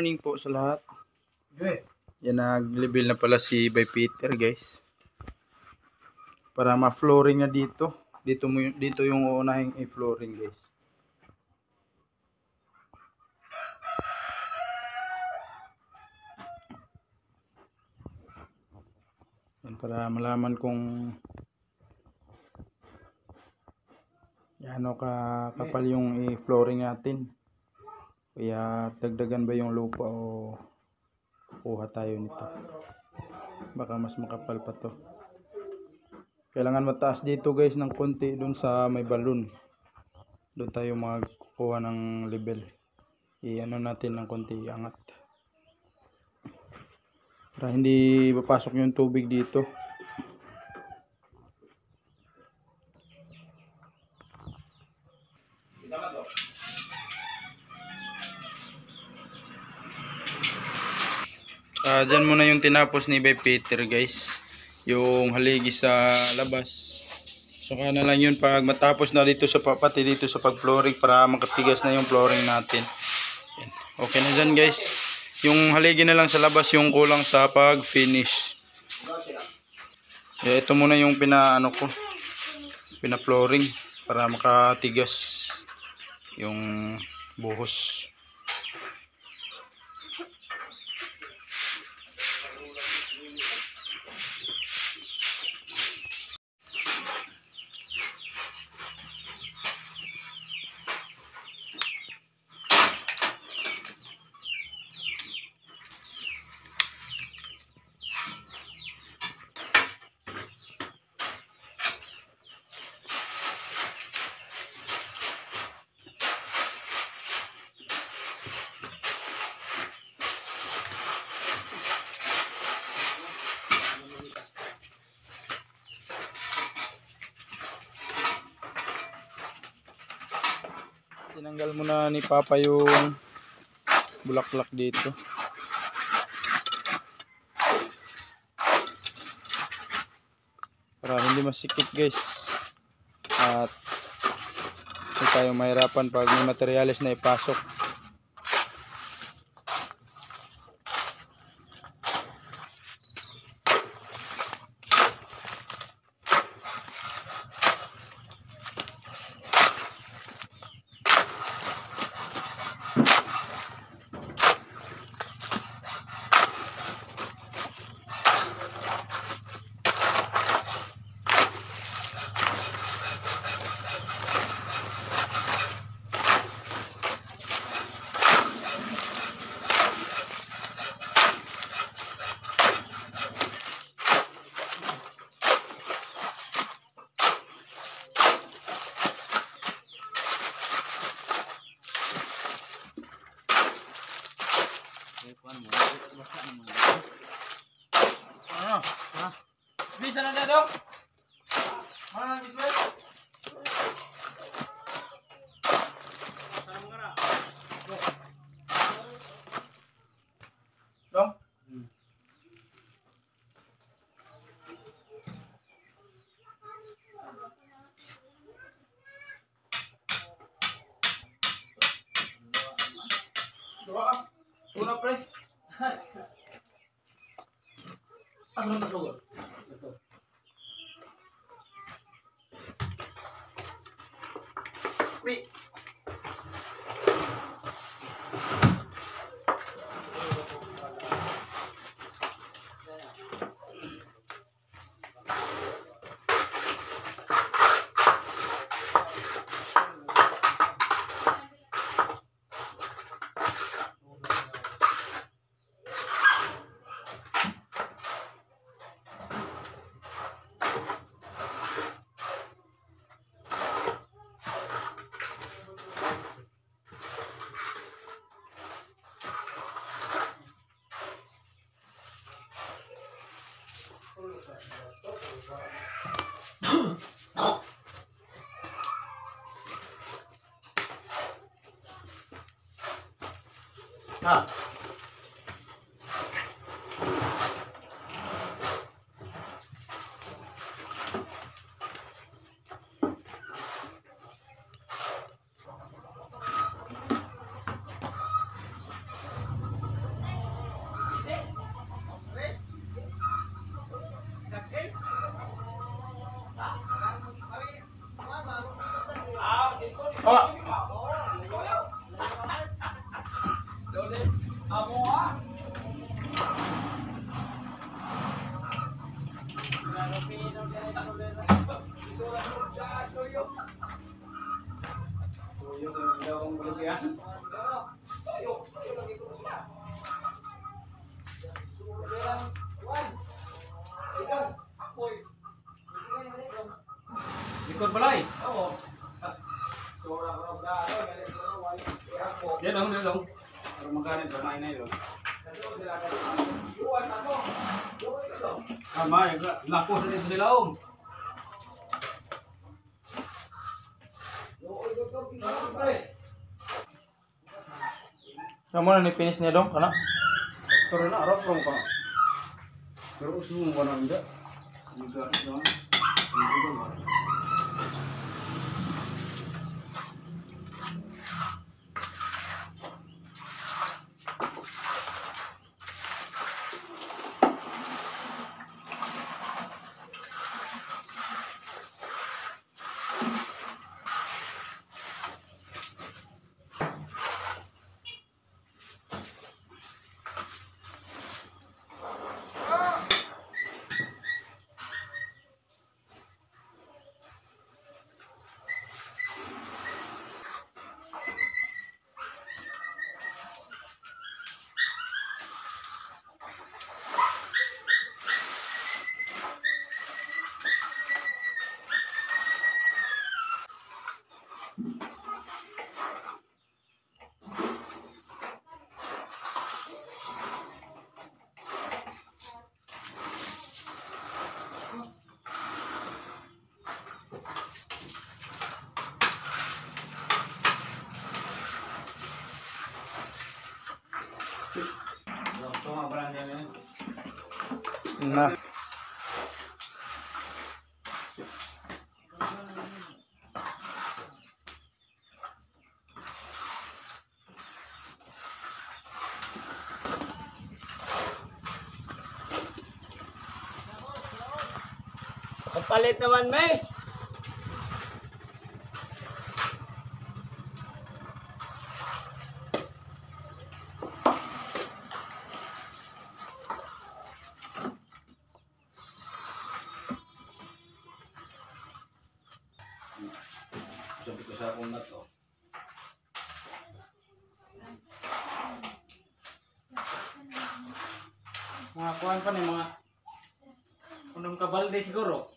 morning po sa lahat. Yan, nag-level na pala si by Peter, guys. Para ma-flooring na dito. Dito yung uunahing i-flooring, guys. Yan, para malaman kung ano kapal yung i-flooring natin. Kaya dagdagan ba yung lupa o kukuha tayo nito. Baka mas makapal pa to. Kailangan mataas dito, guys, ng konti dun sa may balon. Doon tayo magkukuha ng level. I-ano natin ng konti, angat. Para hindi papasok yung tubig dito. Dyan muna yung tinapos ni Bay Peter, guys. Yung haligi sa labas. Saka na lang yun pag matapos na dito sa pati dito sa pag-flooring para makatigas na yung flooring natin. Yan. Okay na dyan, guys. Yung haligi na lang sa labas yung kulang sa pag-finish. Ito muna yung pina-flooring para makatigas yung buhos. Tinanggal muna ni Papa yung bulaklak dito. Para hindi masikip, guys. At hindi tayo mahirapan pag may materyales na ipasok. Bisa na dok? Mana nang bisbet? Sana mengara. Dong. Doa. Tuna pre. Ano na sugar? Wait. Ah. Oh. Likod balay. Oo. Yan dong. Para magkanin sa main na yun. May lako sa dito sila om. Kamu na ni finish niya dong, kana? Pero na arap rom ka. Pero usung mo na enggak. Juga dong. Nah. Kapalit naman, May. Sabi ko sa akong na to. Mga kuhan pa ni mga unong kabalde siguro.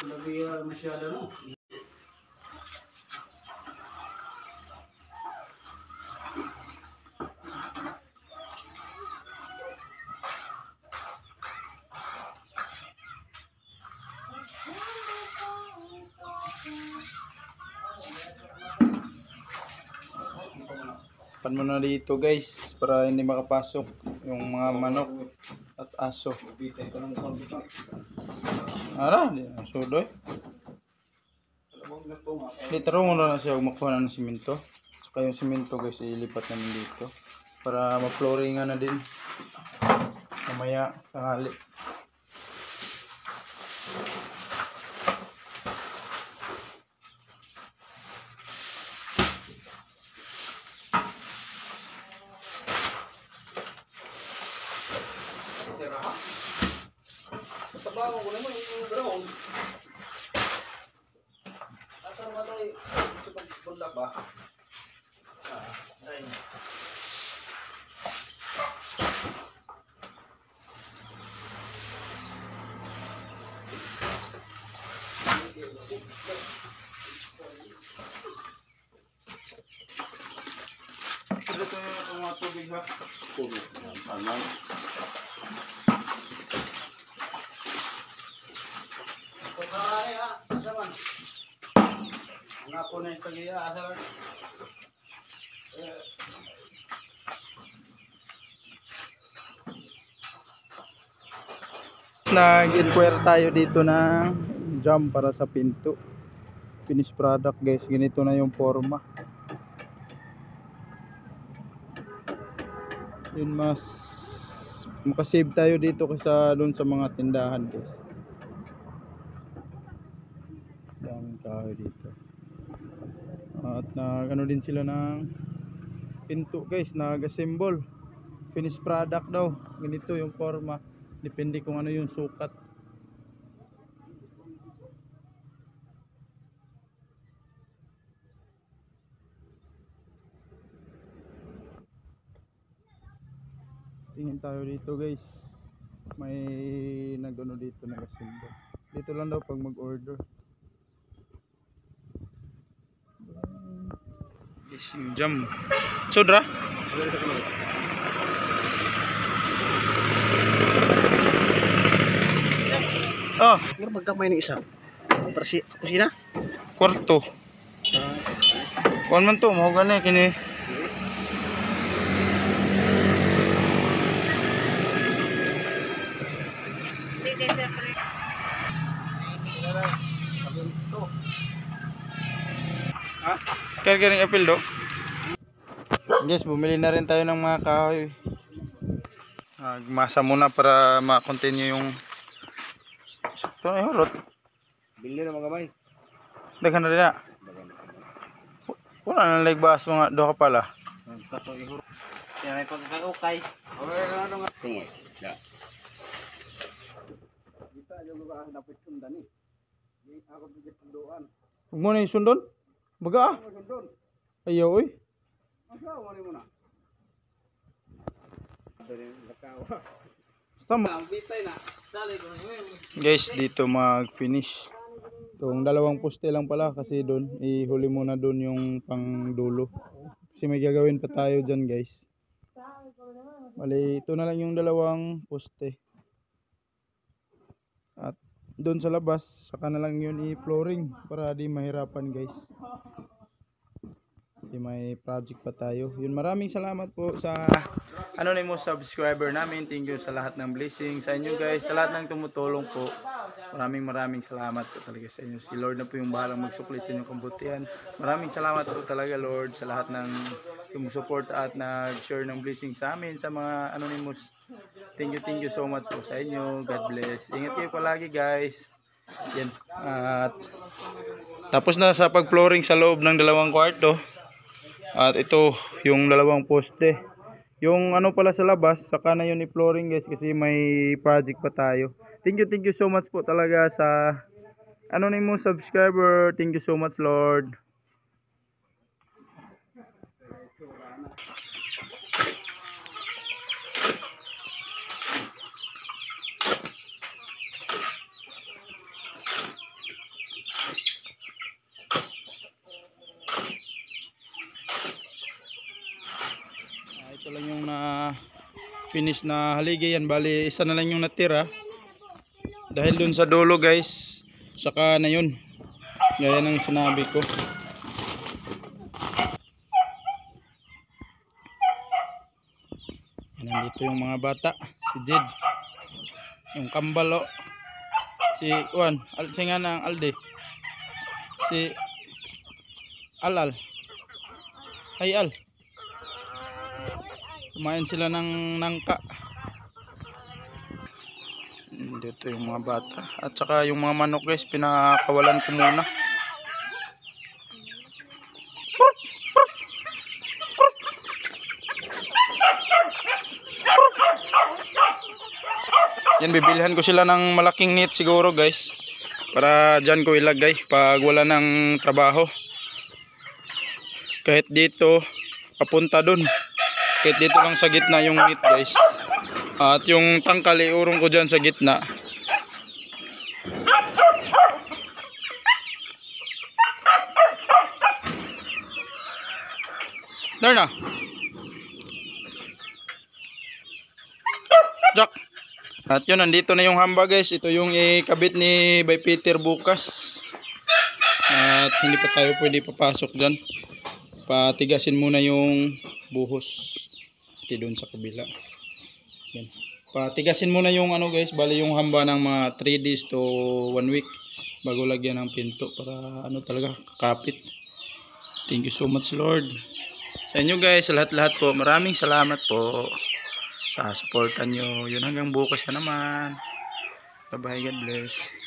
Lagi masyado no. Pan mo na dito guys para hindi makapasok yung mga manok at aso. Ara, di na sudoy. Litro mo na siya makuha ng simento. Saka yung simento guys ilipat namin dito para ma-flooringan na din. Mamaya tanghali. Trabaho ko naman yung ground. Asa naman tayo bundak ba? Ay. Ito yung mga tubig ha. Aman. Pagkakas ha, asaman. Ang ako na yung tagiya, asaman. Nag-inquire tayo dito ng jam para sa pinto. Finished product guys, ganito na yung forma. Yun, mas makasave tayo dito kaysa doon sa mga tindahan guys. Daming tayo dito. At ano din sila ng pinto guys, nag-assemble. Finished product daw, ganito yung forma. Depende kung ano yung sukat. Tingin tayo dito guys. May nag-ano dito, nag-assemble. Dito lang daw pag mag-order. Yes, yung jam. Sodra? Oh, Mura magkamay ng isa. Para si kusina. kwarto. Kuan man to, mo gani kini. Ha? Kaya apil do. Guys, bumili na rin tayo ng mga kahoy. Masa muna para ma-continue yung sakto na hulot. Bili na mga gamay. Daghan na rin na. Wala na lagbas mga doha pala. Katong ihuro. Yan ay pagkakaukay. Okay, ano nga. Tungod. Ya. Kita yung lugar dapat sundan ni. Ako bigit sunduan. Huwag mo na yung sundon? Baga ah. Sundon. Ayaw oy. Asa mo ni mo na. Dali lakaw. Tama. Ang bitay na. Dali ko. Guys, dito mag-finish. Itong dalawang poste lang pala kasi doon, ihuli muna doon yung pang dulo. Kasi may gagawin pa tayo dyan guys. Bali, ito na lang yung dalawang poste. At doon sa labas, saka na lang yun i-flooring para di mahirapan guys. Kasi may project pa tayo. Yun, maraming salamat po sa anonymous subscriber namin. Thank you sa lahat ng blessing sa inyo guys, sa lahat ng tumutulong po. Maraming salamat po talaga sa inyo. Si Lord na po yung bahalang magsukli sa inyong kabutihan. Maraming salamat po talaga Lord sa lahat ng sumusupport at nag-share ng blessing sa amin, sa mga anonymous. Thank you so much po sa inyo. God bless. Ingat kayo palagi guys. Yan. At tapos na sa pag-flooring sa loob ng dalawang kwarto. At ito yung dalawang poste. Yung ano pala sa labas, saka na yun i-flooring guys kasi may project pa tayo. Thank you so much po talaga sa anonymous subscriber. Thank you so much Lord. Ito lang yung na finish na haligi yan. Bali isa na lang yung natira. Dahil dun sa dulo guys, saka na yun. Gaya ng sinabi ko. Nandito yung mga bata. Si Jed. Yung kambalo. Si Juan. Si nga ng Alde. Si Alal. Hay Al. Kumain sila ng nangka. Dito yung mga bata. At saka yung mga manok guys, pinakawalan ko muna. Yan, bibilihan ko sila ng malaking net siguro guys. Para dyan ko ilagay pag wala ng trabaho. Kahit dito, papunta dun. Kahit dito lang sa gitna yung net guys. At yung tangkal iurong ko dyan sa gitna. Darna. Jack. At yun, nandito na yung hamba guys. Ito yung ikabit ni Bay Peter bukas. At hindi pa tayo pwede papasok dyan. Patigasin muna yung buhos. Iti doon sa kabila. Yan. Patigasin muna yung ano guys. Bali yung hamba ng mga 3 days to 1 week. Bago lagyan ng pinto para ano talaga kakapit. Thank you so much Lord. Sa inyo guys, sa lahat-lahat po. Maraming salamat po sa supportan nyo. Yun hanggang bukas na naman. Bye bye, God bless.